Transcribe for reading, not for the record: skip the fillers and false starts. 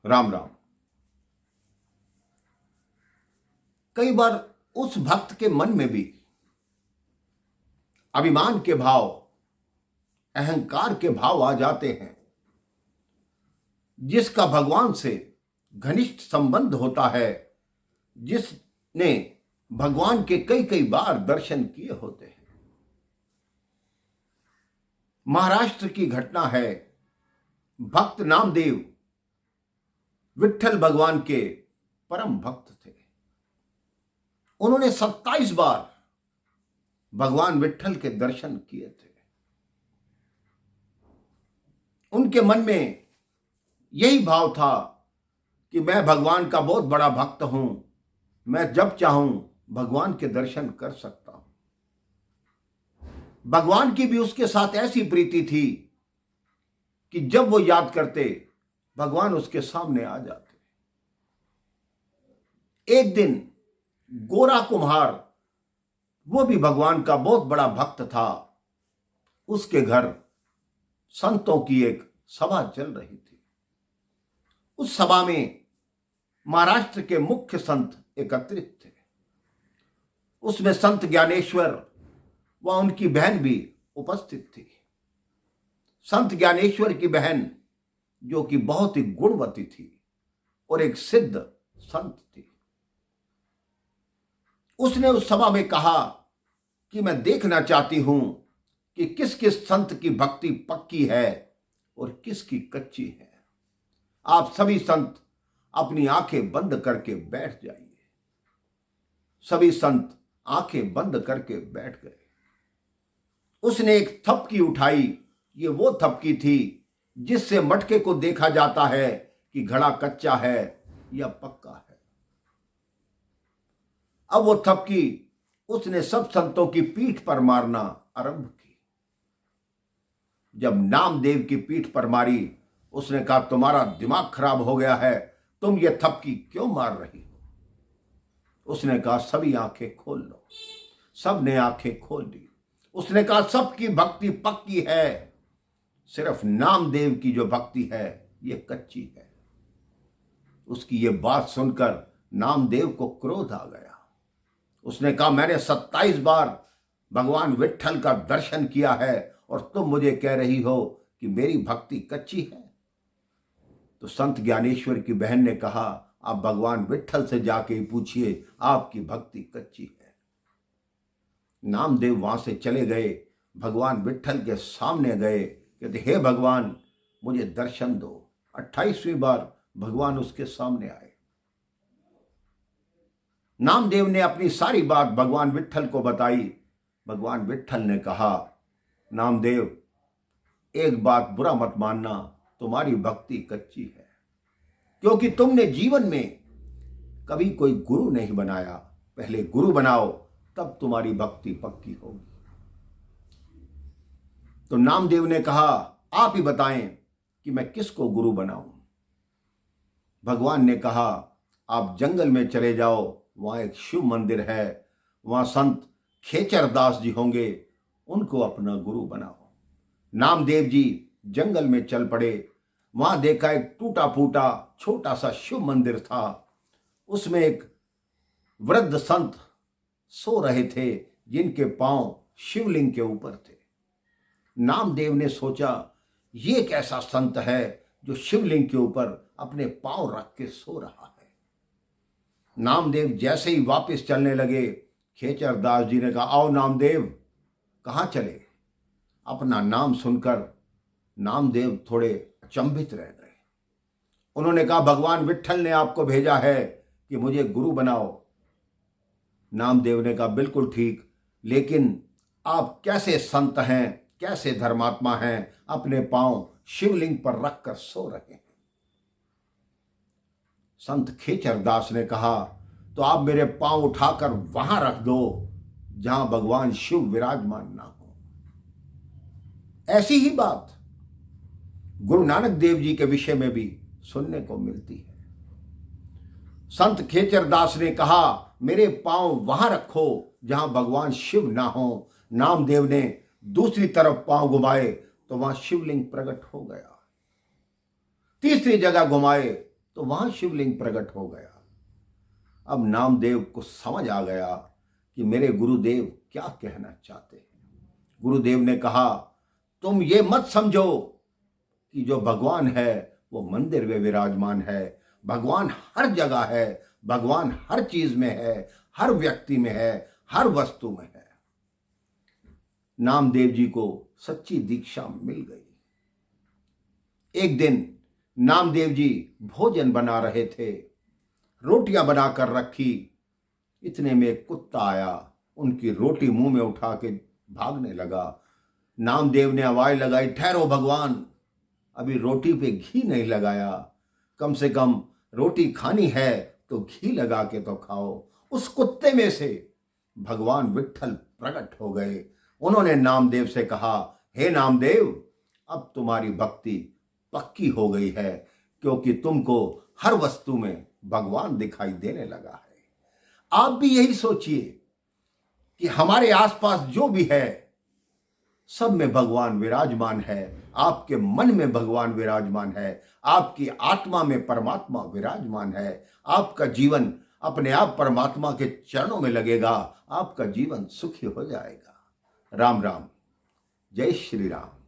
राम राम। कई बार उस भक्त के मन में भी अभिमान के भाव, अहंकार के भाव आ जाते हैं। जिसका भगवान से घनिष्ठ संबंध होता है, जिसने भगवान के कई कई बार दर्शन किए होते हैं। महाराष्ट्र की घटना है। भक्त नामदेव विट्ठल भगवान के परम भक्त थे। उन्होंने 27 बार भगवान विट्ठल के दर्शन किए थे। उनके मन में यही भाव था कि मैं भगवान का बहुत बड़ा भक्त हूं, मैं जब चाहूं भगवान के दर्शन कर सकता हूं। भगवान की भी उसके साथ ऐसी प्रीति थी कि जब वो याद करते, भगवान उसके सामने आ जाते। एक दिन गोरा कुम्हार, वो भी भगवान का बहुत बड़ा भक्त था, उसके घर संतों की एक सभा चल रही थी। उस सभा में महाराष्ट्र के मुख्य संत एकत्रित थे। उसमें संत ज्ञानेश्वर व उनकी बहन भी उपस्थित थी। संत ज्ञानेश्वर की बहन, जो कि बहुत ही गुणवती थी और एक सिद्ध संत थी, उसने उस सभा में कहा कि मैं देखना चाहती हूं कि किस किस संत की भक्ति पक्की है और किसकी कच्ची है। आप सभी संत अपनी आंखें बंद करके बैठ जाइए। सभी संत आंखें बंद करके बैठ गए। उसने एक थपकी उठाई। ये वो थपकी थी जिससे मटके को देखा जाता है कि घड़ा कच्चा है या पक्का है। अब वो थपकी उसने सब संतों की पीठ पर मारना आरंभ की। जब नामदेव की पीठ पर मारी, उसने कहा, तुम्हारा दिमाग खराब हो गया है, तुम ये थपकी क्यों मार रही हो? उसने कहा, सभी आंखें खोल लो। सबने आंखें खोल ली। उसने कहा, सबकी भक्ति पक्की है, सिर्फ नामदेव की जो भक्ति है ये कच्ची है। उसकी ये बात सुनकर नामदेव को क्रोध आ गया। उसने कहा, मैंने 27 बार भगवान विट्ठल का दर्शन किया है और तुम मुझे कह रही हो कि मेरी भक्ति कच्ची है। तो संत ज्ञानेश्वर की बहन ने कहा, आप भगवान विट्ठल से जाके ही पूछिए, आपकी भक्ति कच्ची है। नामदेव वहां से चले गए, भगवान विट्ठल के सामने गए, कहते, हे भगवान, मुझे दर्शन दो। 28वीं बार भगवान उसके सामने आए। नामदेव ने अपनी सारी बात भगवान विट्ठल को बताई। भगवान विट्ठल ने कहा, नामदेव, एक बात बुरा मत मानना, तुम्हारी भक्ति कच्ची है, क्योंकि तुमने जीवन में कभी कोई गुरु नहीं बनाया। पहले गुरु बनाओ, तब तुम्हारी भक्ति पक्की होगी। तो नामदेव ने कहा, आप ही बताएं कि मैं किसको गुरु बनाऊं। भगवान ने कहा, आप जंगल में चले जाओ, वहां एक शिव मंदिर है, वहां संत खेचरदास जी होंगे, उनको अपना गुरु बनाओ। नामदेव जी जंगल में चल पड़े। वहां देखा एक टूटा फूटा छोटा सा शिव मंदिर था। उसमें एक वृद्ध संत सो रहे थे, जिनके पांव शिवलिंग के ऊपर थे। नामदेव ने सोचा, ये एक ऐसा संत है जो शिवलिंग के ऊपर अपने पांव रख के सो रहा है। नामदेव जैसे ही वापस चलने लगे, खेचरदास जी ने कहा, आओ नामदेव, कहाँ चले? अपना नाम सुनकर नामदेव थोड़े अचंभित रह गए। उन्होंने कहा, भगवान विट्ठल ने आपको भेजा है कि मुझे गुरु बनाओ। नामदेव ने कहा, बिल्कुल ठीक, लेकिन आप कैसे संत हैं, कैसे धर्मात्मा हैं, अपने पांव शिवलिंग पर रखकर सो रहे हैं? संत खेचरदास ने कहा, तो आप मेरे पांव उठाकर वहां रख दो जहां भगवान शिव विराजमान ना हो। ऐसी ही बात गुरु नानक देव जी के विषय में भी सुनने को मिलती है। संत खेचरदास ने कहा, मेरे पांव वहां रखो जहां भगवान शिव ना हो। नामदेव ने दूसरी तरफ पांव घुमाए तो वहां शिवलिंग प्रकट हो गया। तीसरी जगह घुमाए तो वहां शिवलिंग प्रकट हो गया। अब नामदेव को समझ आ गया कि मेरे गुरुदेव क्या कहना चाहते हैं। गुरुदेव ने कहा, तुम ये मत समझो कि जो भगवान है वो मंदिर में विराजमान है। भगवान हर जगह है, भगवान हर चीज में है, हर व्यक्ति में है, हर वस्तु में है। नामदेव जी को सच्ची दीक्षा मिल गई। एक दिन नामदेव जी भोजन बना रहे थे, रोटियां बनाकर रखी। इतने में एक कुत्ता आया, उनकी रोटी मुंह में उठा के भागने लगा। नामदेव ने आवाज लगाई, ठहरो भगवान, अभी रोटी पे घी नहीं लगाया, कम से कम रोटी खानी है तो घी लगा के तो खाओ। उस कुत्ते में से भगवान विट्ठल प्रकट हो गए। उन्होंने नामदेव से कहा, हे नामदेव, अब तुम्हारी भक्ति पक्की हो गई है, क्योंकि तुमको हर वस्तु में भगवान दिखाई देने लगा है। आप भी यही सोचिए कि हमारे आसपास जो भी है सब में भगवान विराजमान है। आपके मन में भगवान विराजमान है, आपकी आत्मा में परमात्मा विराजमान है। आपका जीवन अपने आप परमात्मा के चरणों में लगेगा, आपका जीवन सुखी हो जाएगा। राम राम, जय श्री राम।